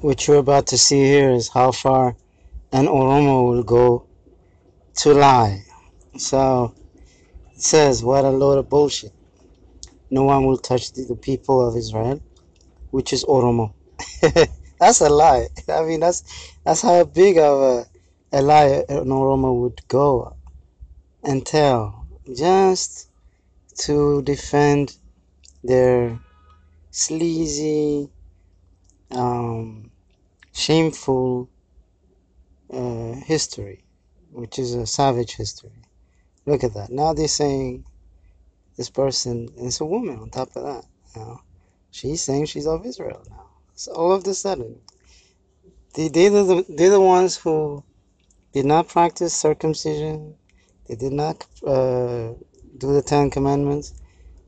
What you're about to see here is how far an Oromo will go to lie. So it says, what a load of bullshit. No one will touch the people of Israel, which is Oromo. That's a lie. I mean, that's how big of a lie an Oromo would go and tell, just to defend their sleazy, um, shameful history, which is a savage history. Look at that. Now they're saying this person is a woman on top of that. You know? She's saying she's of Israel now. So all of a sudden, they're the ones who did not practice circumcision. They did not do the Ten Commandments.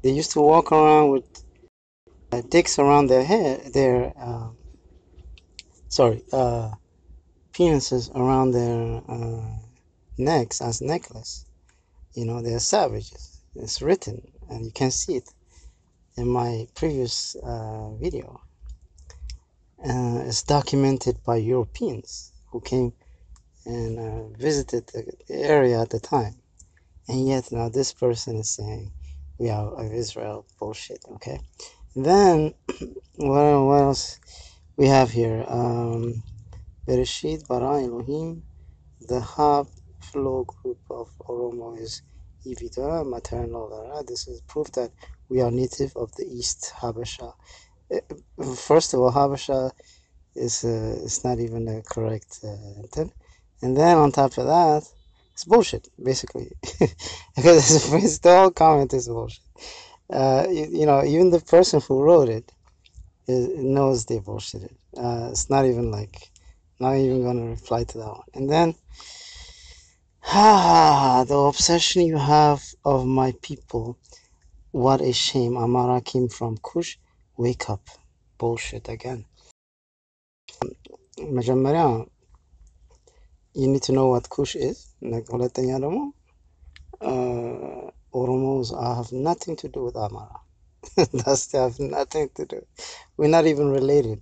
They used to walk around with dicks around their head, penises around their necks as necklace. You know, they're savages. It's written, and you can see it in my previous video. It's documented by Europeans who came and visited the area at the time. And yet now this person is saying we are of Israel. Bullshit. Okay. And then what else we have here? Bereshit bara Elohim. The Hab flow group of Oromo is Ivida, maternal. This is proof that we are native of the East Habasha. First of all, Habasha is not even a correct intent. And then on top of that, it's bullshit, basically. Because the whole comment is bullshit. You know, even the person who wrote it knows they bullshitted. It's not even like, not even going to reply to that one. And then, the obsession you have of my people. What a shame. Amara came from Kush. Wake up. Bullshit again. መጀመሪያ you need to know what Kush is. ሁለተኛ ደግሞ Oromos have nothing to do with Amara. They have nothing to do. We're not even related.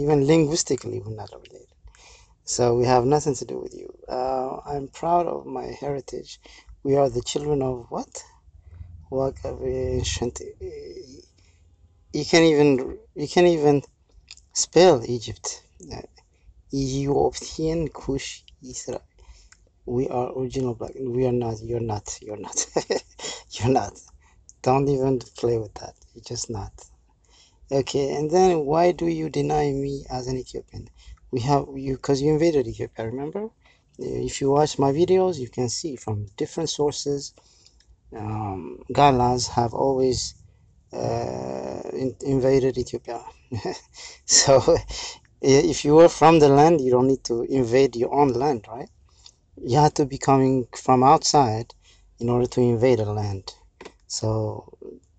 Even linguistically, we're not related. So we have nothing to do with you. I'm proud of my heritage. We are the children of what? You can't even spell Egypt. Ethiopian Kush Israel. We are original black. We are not. You're not. You're not. You're not. Don't even play with that. You're just not. Okay. And then why do you deny me as an Ethiopian? We have you because you invaded Ethiopia. Remember? If you watch my videos, you can see from different sources. Galas have always invaded Ethiopia. So if you were from the land, you don't need to invade your own land, right? You have to be coming from outside in order to invade a land. So,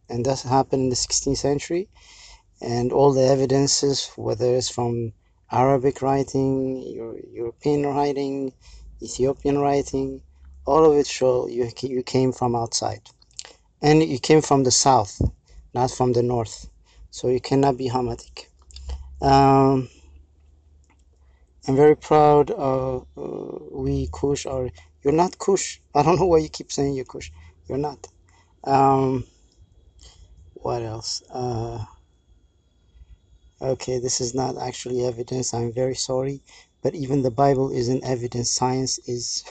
and that happened in the 16th century, and all the evidences, whether it's from Arabic writing, European writing, Ethiopian writing, all of it show you came from outside, and you came from the south, not from the north. So you cannot be Hamitic. I'm very proud of we Kush are. You're not Kush. I don't know why you keep saying you're Kush. You're not. Um, what else? Okay, this is not actually evidence. I'm very sorry, but even the Bible isn't evidence. Science is.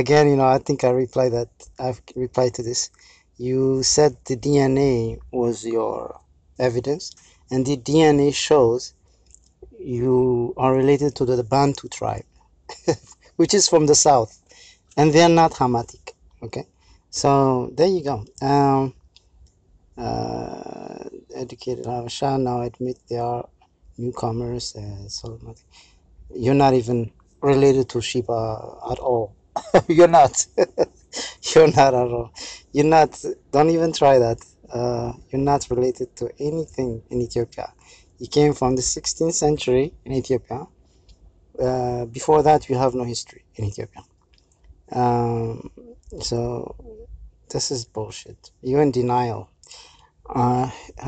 Again, I think I've replied to this. You said the DNA was your evidence, and the DNA shows you are related to the Bantu tribe, which is from the south, and they're not Hamatic. Okay, so there you go. Educated Habasha now admit they are newcomers. So you're not even related to Sheba at all. You're not. You're not at all. You're not. Don't even try that. You're not related to anything in Ethiopia. You came from the 16th century in Ethiopia. Before that, you have no history in Ethiopia. Um, so this is bullshit. You're in denial.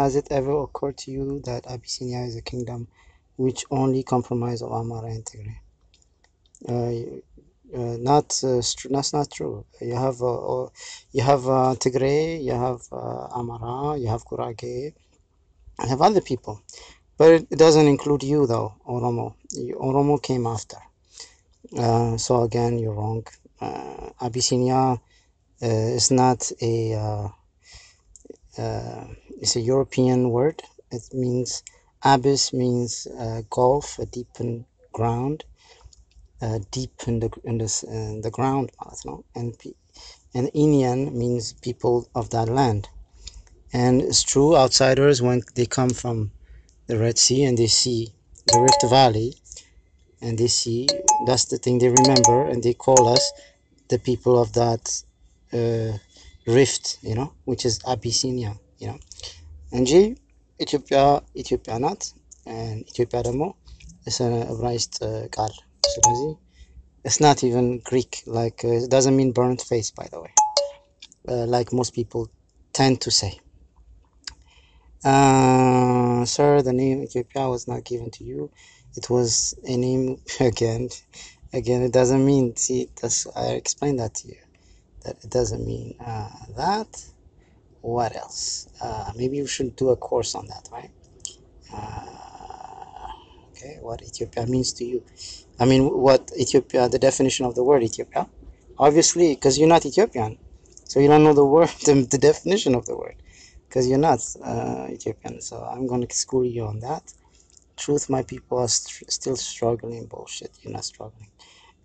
Has it ever occurred to you that Abyssinia is a kingdom which only comprise of Amara and Tigray. That's not true. You have Tigray, you have Amara, you have Gurage, you have other people, but it doesn't include you though, Oromo. Oromo came after. So again, you're wrong. Abyssinia is not it's a European word. It means abyss means gulf, a deepened ground, deep in the ground, no? And Indian means people of that land. And it's true, outsiders when they come from the Red Sea and they see the Rift Valley and they see that's the thing they remember and they call us the people of that rift, which is Abyssinia. እንጂ ኢትዮጵያ ናት ኢትዮጵያ ደግሞ ዕብራይስጥ ቃል ስለዚህ it's not even Greek like it doesn't mean burnt face by the way like most people tend to say sir the name Ethiopia was not given to you it was a name again it doesn't mean see that's I explained that to you that it doesn't mean that what else maybe you should do a course on that right okay what Ethiopia means to you I mean what Ethiopia the definition of the word Ethiopia obviously because you're not Ethiopian so you don't know the word the definition of the word because you're not Ethiopian so I'm going to school you on that truth my people are still struggling bullshit you're not struggling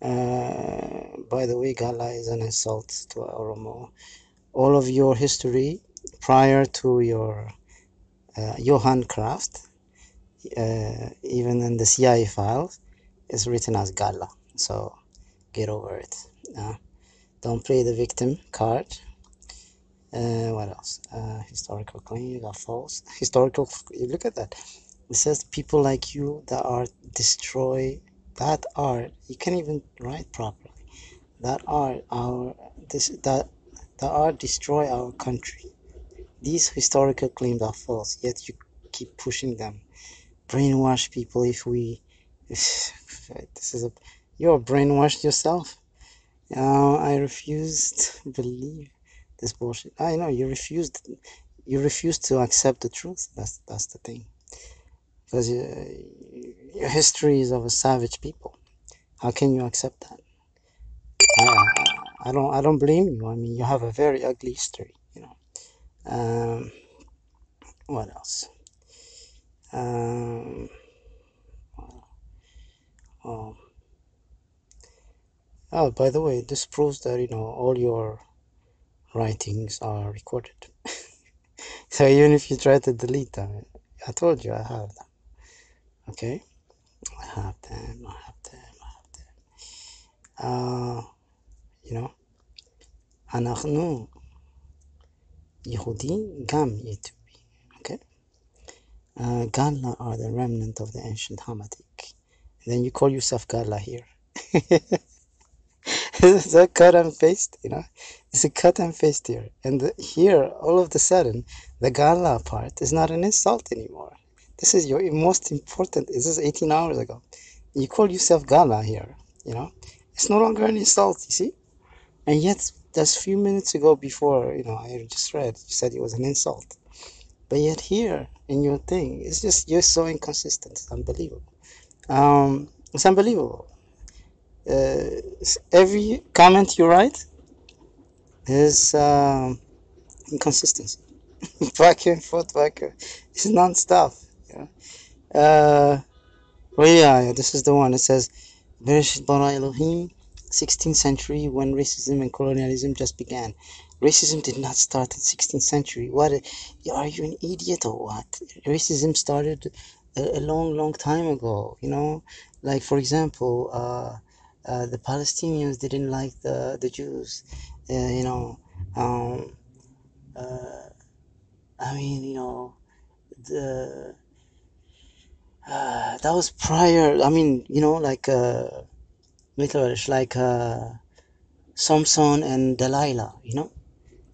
by the way Gala is an insult to Oromo all of your history prior to your Johann Kraft even in the CIA files is written as Gala so get over it don't play the victim card what else historical claims are false historical you look at that it says people like you that are destroy that are you can't even write properly that are our this that are destroy our country these historical claims are false yet you keep pushing them brainwash people if we this is a you're brainwashed yourself I refused to believe this bullshit I know you refused to accept the truth that's the thing because your history is of a savage people how can you accept that I don't blame you I mean you have a very ugly history. What else um oh, oh by the way this proves that all your writings are recorded so even if you try to delete them I told you I have them okay I have them you know אנחנו יהודי גם יתומי okay Gala are the remnant of the ancient Hamatic and then you call yourself Gala here it's a cut and paste it's a cut and paste here and here all of a sudden the Gala part is not an insult anymore this is your most important this is 18 hours ago you call yourself Gala here. It's no longer an insult you see and yet just a few minutes ago before I just read you said it was an insult but yet here in your thing it's just you're so inconsistent it's unbelievable it's unbelievable every comment you write is inconsistency back and forth it's non-stop well yeah this is the one it says Bereshit bara Elohim 16th century when racism and colonialism just began racism did not start in 16th century what are you an idiot or what racism started a long time ago like for example the Palestinians didn't like the Jews um, uh, I mean the that was prior I mean like mythology like Samson and Delilah.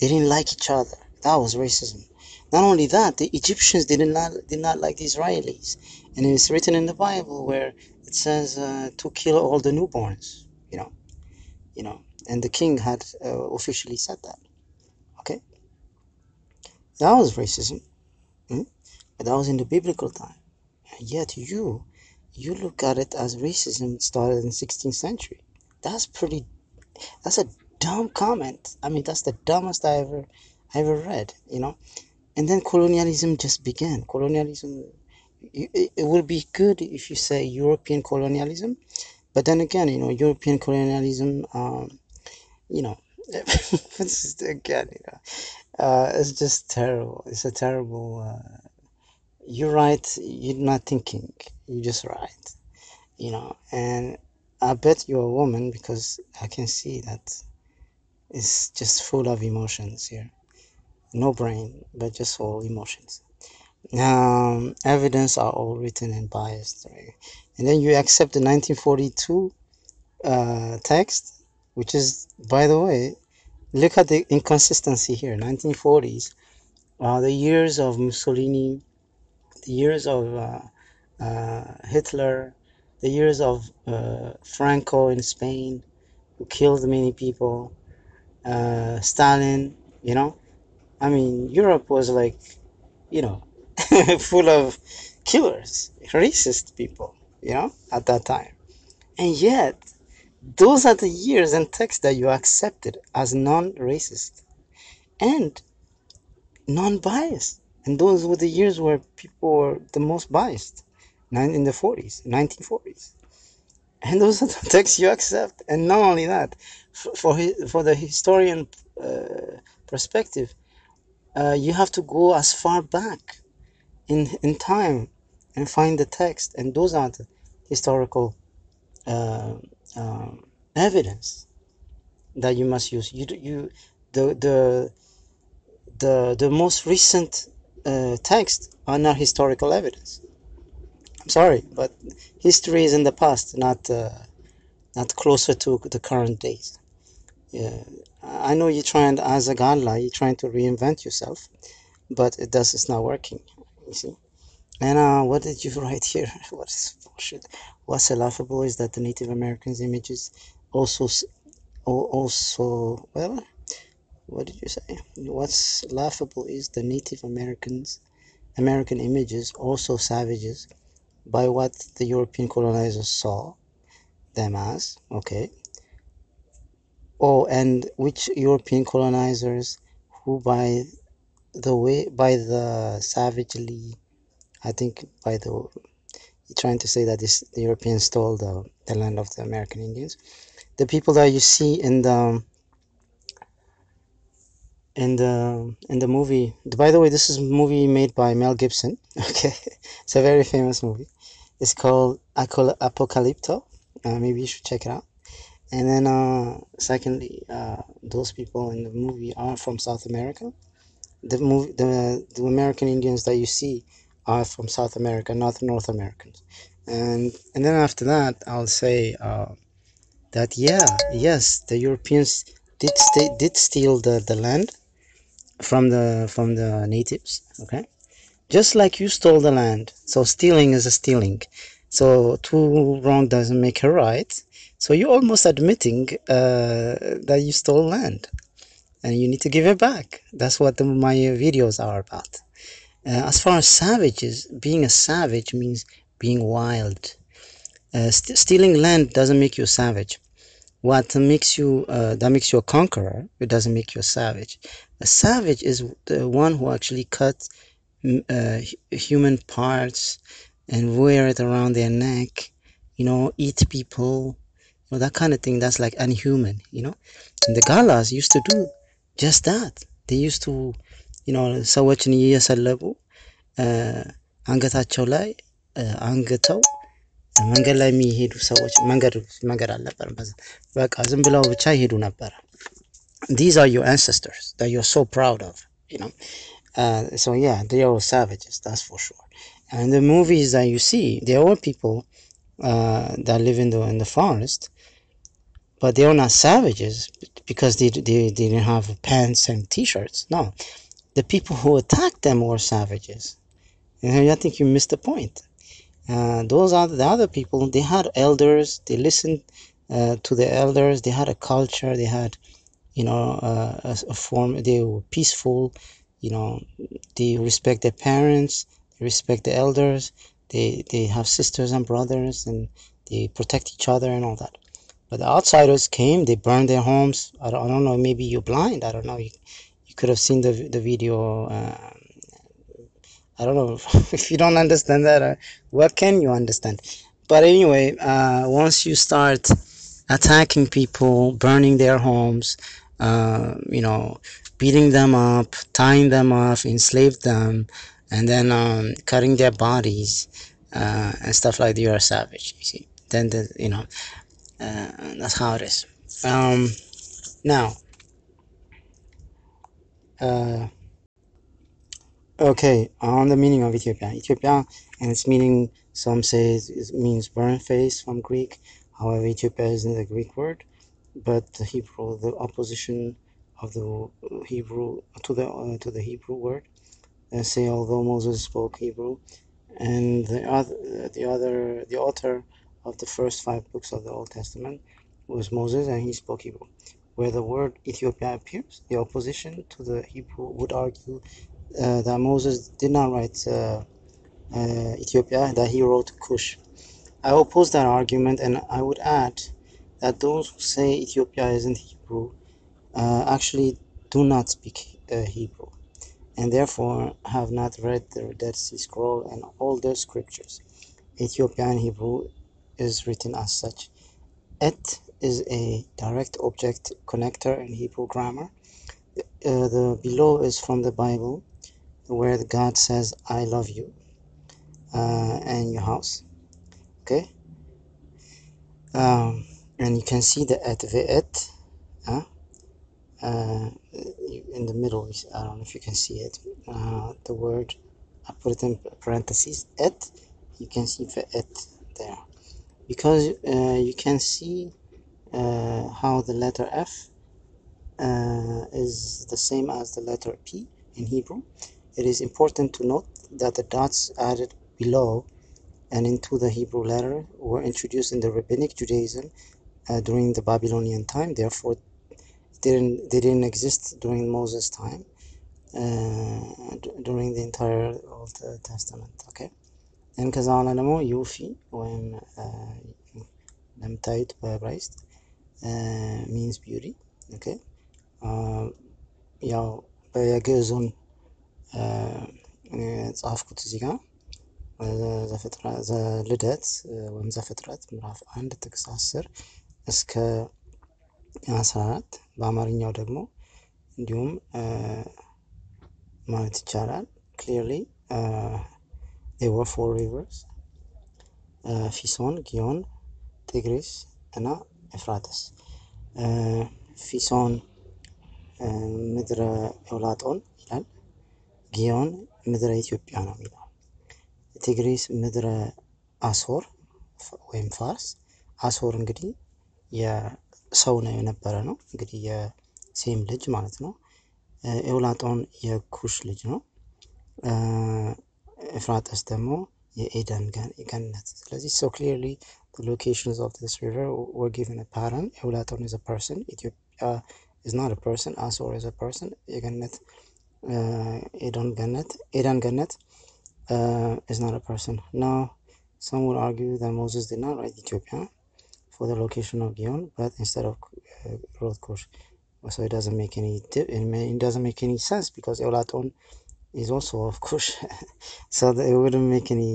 They didn't like each other. That was racism. Not only that, the Egyptians did not like the Israelis. And it's written in the Bible where it says to kill all the newborns, you know, and the king had officially said that. Okay, that was racism, mm? But that was in the biblical time. And yet you look at it as racism started in 16th century. That's pretty. That's a dumb comment. I mean, that's the dumbest I ever read. And then colonialism just began. Colonialism. It would be good if you say European colonialism, but then again, European colonialism. You know, it's again, it's just terrible. It's a terrible. You're right. You're not thinking. You're just right. And I bet you're a woman because I can see that it's just full of emotions here. No brain, but just all emotions. Evidence are all written and biased, right? And then you accept the 1942 text, which is, by the way, look at the inconsistency here. 1940s, the years of Mussolini, the years of Hitler, the years of Franco in Spain, who killed many people, Stalin, you know. I mean, Europe was like, you know, full of killers, racist people, at that time. And yet, those are the years and texts that you accepted as non-racist and non-biased. And those were the years where people were the most biased, in the 40s, 1940s. And those are the texts you accept. And not only that, for the historian perspective, you have to go as far back in time and find the text, and those are the historical uh, evidence that you must use. The the the most recent texts are not historical evidence. I'm sorry, but history is in the past, not closer to the current days. Yeah, I know you're trying, as a godla, you're trying to reinvent yourself, but it's not working. You see. And what did you write here? What is bullshit? What's laughable is that the Native Americans' images also, well, what did you say? What's laughable is the Native American images also savages by what the European colonizers saw them as. Okay. Oh, and which European colonizers who by the savagely, I think by the trying to say that the Europeans stole the land of the American Indians. The people that you see in the movie. By the way, this is a movie made by Mel Gibson. Okay, it's a very famous movie. It's called Apocalypto. Maybe you should check it out. And then, secondly, those people in the movie are from South America. The American Indians that you see are from South America, not North Americans. And then after that, I'll say that yeah, yes, the Europeans did steal the land from the natives. Okay, just like you stole the land. So stealing is a stealing. So two wrong doesn't make a right. So you're almost admitting that you stole land and you need to give it back. That's what my videos are about. As far as savages, being a savage means being wild. Stealing land doesn't make you a savage. What makes you that makes you a conqueror. It doesn't make you a savage. A savage is the one who actually cuts human parts and wear it around their neck. Eat people. That kind of thing. That's like unhuman. And the Galas used to do just that. They used to, ሰዎችን እየሰለቡ አንገታቸው ላይ አንግተው መንገድ ላይ የሚሄዱ ሰዎች መንገድ አልነበረም በዛ በቃ ዝም ብለው ብቻ ይሄዱ ነበር. These are your ancestors that you're so proud of, you know. So yeah, they are savages, that's for sure. And the movies that you see, they are all people that live in the forest, but they are not savages because they didn't have pants and t-shirts. No, the people who attacked them were savages. And I think you missed the point. Those are the other people. They had elders. They listened to the elders. They had a culture. They had, a form. They were peaceful. They respect their parents. They respect the elders. They have sisters and brothers, and they protect each other and all that. But the outsiders came. They burned their homes. I don't know. Maybe you're blind. I don't know. You could have seen the video. I don't know if you don't understand that. What can you understand? But anyway, once you start attacking people, burning their homes, beating them up, tying them off, enslave them, and then cutting their bodies and stuff like that, you're a savage. You see, then that's how it is. Now, uh, okay, on the meaning of Ethiopia. Ethiopia, and its meaning, some say it means burnt face from Greek. However, Ethiopia isn't a Greek word, but the Hebrew, the opposition of the Hebrew to the Hebrew word. Say, although Moses spoke Hebrew, and the author of the first 5 books of the Old Testament was Moses, and he spoke Hebrew. Where the word Ethiopia appears, the opposition to the Hebrew would argue that Moses did not write Ethiopia, that he wrote Cush. I oppose that argument, and I would add that those who say Ethiopia isn't Hebrew actually do not speak Hebrew, and therefore have not read the Dead Sea Scroll and all the scriptures. Ethiopian Hebrew is written as such. Et is a direct object connector in Hebrew grammar. The below is from the Bible, where God says, I love you and your house. Okay? And you can see the et, ve'et, in the middle. I don't know if you can see it. The word, I put it in parentheses, et. You can see ve'et there. Because you can see how the letter F is the same as the letter P in Hebrew. It is important to note that the dots added below and into the Hebrew letter were introduced in the Rabbinic Judaism during the Babylonian time. Therefore, they didn't exist during Moses' time, during the entire Old Testament. Okay. And ከዛ በኋላ ደግሞ ዩፊ ወይም እንደምታዩት በዕብራይስጥ means beauty. Okay. ያው የግዕዙን ጻፍኩት እዚህ ጋር ዘልደት ወይም ዘፍጥረት ምዕራፍ 1 ጥቅስ 10 እስከ 14 በአማርኛው ደግሞ እንዲሁም ማለት ይቻላል clearly there were 4 rivers ፊሶን፣ ጊዮን፣ ጤግሪስ እና ኤፍራጥስ። ፊሶን ምድረ ኤውላጦን ይላል። ጊዮን ምድረ ኢትዮጵያ ነው የሚለው። ጤግሪስ ምድረ አሶር ወይም ፋርስ። አሶር እንግዲህ የሰው ነው የነበረ ነው፣ እንግዲህ የሴም ልጅ ማለት ነው። ኤውላጦን የኩሽ ልጅ ነው። ኤፍራጥስ ደግሞ የኤደን ገነት። ስለዚህ so clearly the locations of this river were given a pattern. ኤውላጦን is a person. Ethiopia is not a person. Asor is a person. የገነት ኤደን ገነት is not a person. Now, some would argue that Moses did not write Ethiopia for the location of Gion, but instead of wrote Cush. So it doesn't make any sense because Eulaton is also of Cush. So it wouldn't make any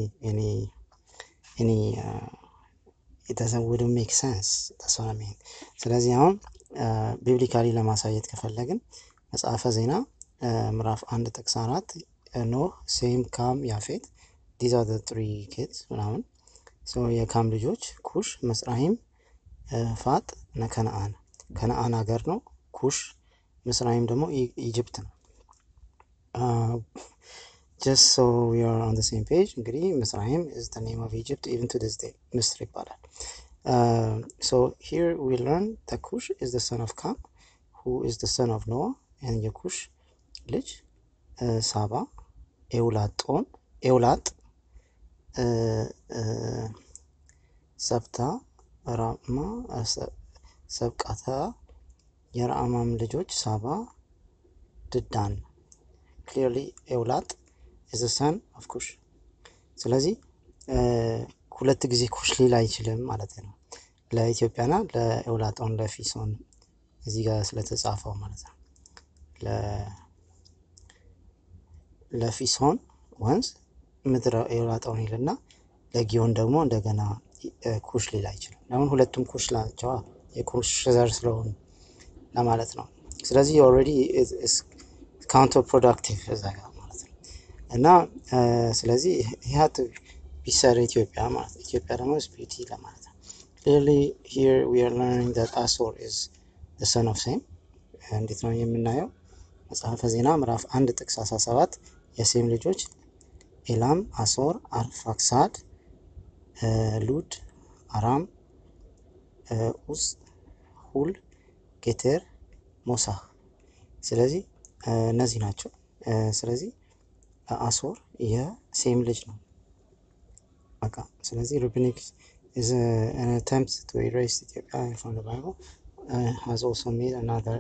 wouldn't make sense. That's what I mean. ስለዚህ አሁን ቢብሊካሊ ለማሳየት ከፈለግን መጽሐፈ ዜና ምዕራፍ 1 ጥቅስ 4 ኖህ፣ ሴም፣ ካም፣ ያፌት these are the 3 kids ምናምን። so የካም ልጆች ኩሽ፣ መጽራሂም፣ ፋጥ እና ከነአን። ከነአን ሀገር ነው። ኩሽ፣ መጽራሂም ደግሞ ኢጅፕት ነው። just so we are on the same page, እንግዲህ መጽራሂም is the name of Egypt even to this day ምስር ይባላል። so here we learn that Cush is the son of Cam, who is the son of Noah, and የኩሽ ልጅ ሳባ፣ ኤውላጥ ሰብታ ራማ ሰብቃታ የረአማም ልጆች ሳባ ድዳን clearly ኤውላጥ is the son of ኩሽ ስለዚህ ሁለት ጊዜ ኩሽ ሊል አይችልም ማለት ነው ለኢትዮጵያና ለኤውላጦን ለፊሶን እዚህ ጋር ስለተጻፈው ማለት ነው ለፊሶን ወንዝ ምድረ ኤውላጦን ይልና ለጊዮን ደግሞ እንደገና ኩሽ ሊል አይችልም አሁን ሁለቱም ኩሽ ናቸው የኩሽ ዘር ስለሆኑ ለማለት ነው ስለዚህ already is counterproductive እዛ ጋር ማለት ነው እና ስለዚህ he had to be said ኢትዮጵያ ማለት ኢትዮጵያ ደግሞ is beauty ለማለት ነው clearly here we are learning that Asor is the son of Sem እንዴት ነው የምናየው መጽሐፈ ዜና ምዕራፍ 1 ጥቅስ 17 የሴም ልጆች ኤላም አሶር አርፋክሳድ ሉድ አራም ኡስ ሁል ጌቴር ሞሳ ስለዚህ እነዚህ ናቸው ስለዚህ አሶር የሴም ልጅ ነው በቃ ስለዚህ rabbinic is an attempt to erase Ethiopia from the Bible has also made another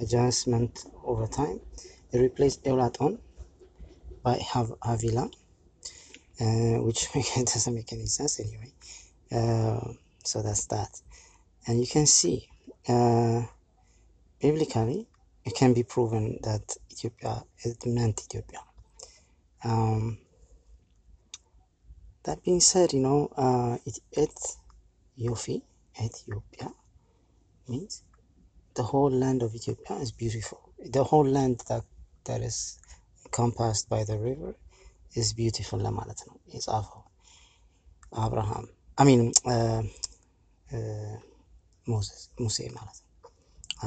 adjustment over time it replaced Eulaton by Havila which doesn't make any sense anyway so that's that and you can see biblically it can be proven that Ethiopia it meant Ethiopia that being said Ethiopia means the whole land of Ethiopia is beautiful the whole land that is encompassed by the river is beautiful ለማለት ነው የጻፈው አብርሃም ሙሴ ማለት ነው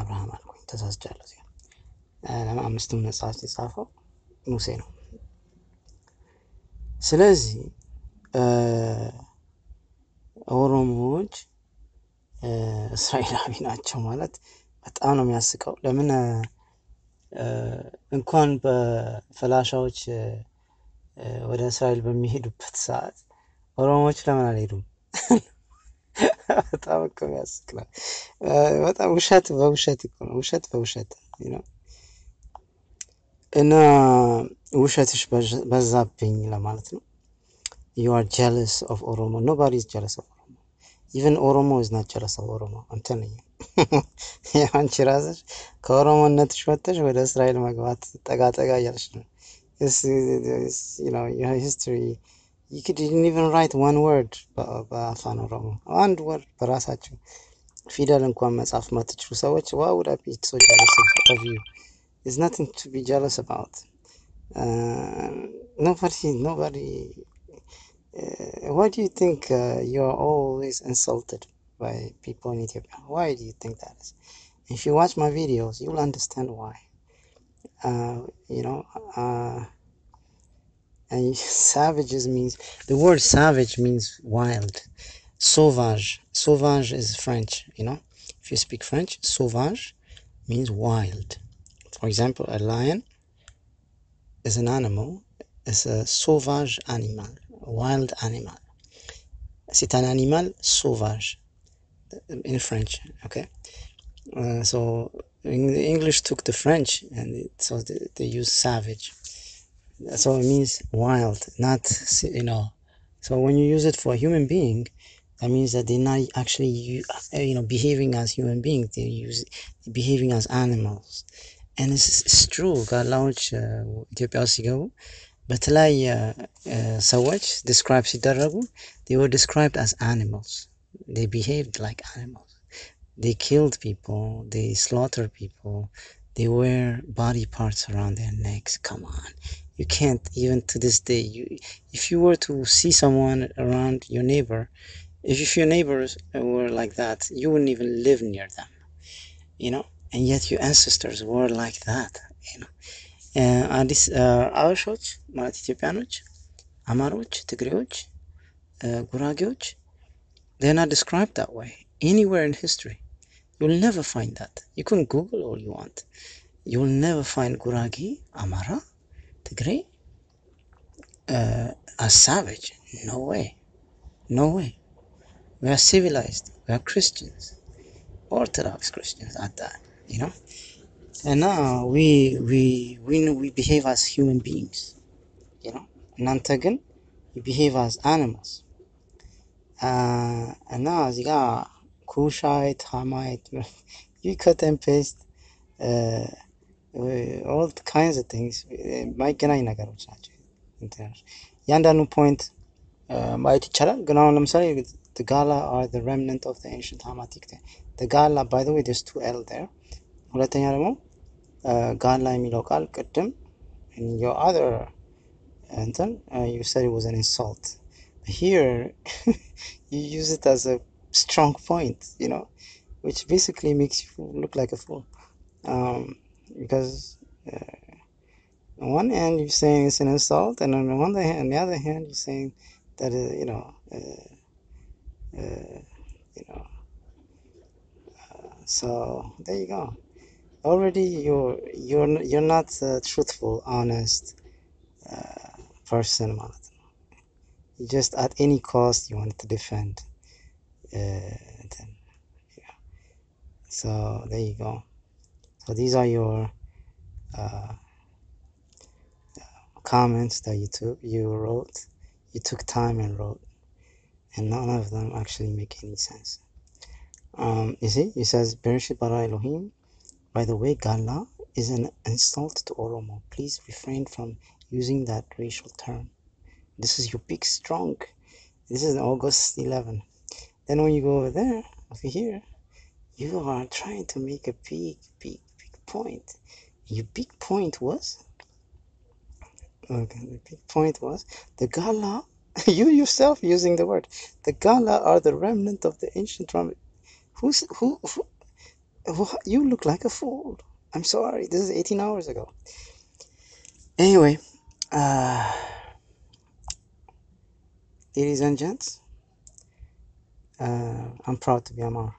አብርሃም አልኩኝ ተሳስቻለሁ አምስቱም መጽሐፍት የጻፈው ሙሴ ነው ስለዚህ ኦሮሞዎች እስራኤላዊ ናቸው ማለት በጣም ነው የሚያስቀው ለምን እንኳን በፈላሻዎች ወደ እስራኤል በሚሄዱበት ሰዓት ኦሮሞዎች ለምን አልሄዱም በጣም ያስቀላል በጣም ውሸት በውሸት ነው ውሸት በውሸት እና ውሸትሽ በዛብኝ ለማለት ነው you are jealous of Oromo nobody is jealous of Oromo even Oromo is not jealous of Oromo I'm telling you አንቺ ራስሽ ከኦሮሞነትሽ ወጥተሽ ወደ እስራኤል መግባት ጠጋጠጋ ያልሽ ነው your history you didn't even write one word በአፋን ኦሮሞ አንድ word በራሳችሁ ፊደል እንኳን መጻፍ ማትችሉ ሰዎች why would I be so jealous of you there's nothing to be jealous about nobody why do you think you're always insulted by people in Ethiopia why do you think that is if you watch my videos you'll understand why and savages means the word savage means wild sauvage is French if you speak French sauvage means wild for example a lion is an animal it's a sauvage animal a wild animal c'est un animal sauvage in French okay so the English took the French and so they use savage so it means wild not so when you use it for a human being that means that they're not actually behaving as human beings they're behaving as animals and it's true ጋላዎች ኢትዮጵያ ውስጥ ሲገቡ በተለያየ ሰዎች describe ሲደረጉ they were described as animals they behaved like animals they killed people they slaughtered people they wear body parts around their necks come on you can't even to this day if you were to see someone around your neighbor if your neighbors were like that you wouldn't even live near them and yet your ancestors were like that አዲስ አበሾች ማለት ኢትዮጵያኖች አማሮች ትግሬዎች ጉራጌዎች they're not described that way anywhere in history you'll never find that you can Google all you want you'll never find Guragi Amara Tigray a savage. No way. No way. We are civilized. We are Christians. Orthodox Christians at that, you know? And now we behave as human beings, you know? Nantagan, we behave as animals. And now you got Kushite, Hamite, you cut and paste all kinds of things ማይገናኝ ነገሮች ናቸው። ያንዳንዱ ፖይንት ማየት ይቻላል። ግን አሁን ለምሳሌ the Gala are the remnant of the ancient Hamitic. the Gala, by the way, there's two L there. ሁለተኛ ደግሞ ጋላ የሚለው ቃል ቅድም in your other እንትን you said it was an insult. But here you use it as a strong point, you know, which basically makes you look like a fool. Because on one hand you're saying it's an insult, and on the other hand you're saying that you know. So there you go. Already you're not a truthful, honest person. You just at any cost you wanted to defend. Then, yeah. So there you go. So these are your comments that you wrote. You took time and wrote, and none of them actually make any sense. You see, it says Bereshit bara Elohim. By the way, Gala is an insult to Oromo. Please refrain from using that racial term. This is your big strong. This is August 11. Then when you go over here, you are trying to make a big point. Your big point was, okay, the big point was the Gala. You yourself using the word. The Gala are the remnant of the ancient Ram. Who? You look like a fool. I'm sorry. This is 18 hours ago. Anyway, ladies and gents, I'm proud to be Amar.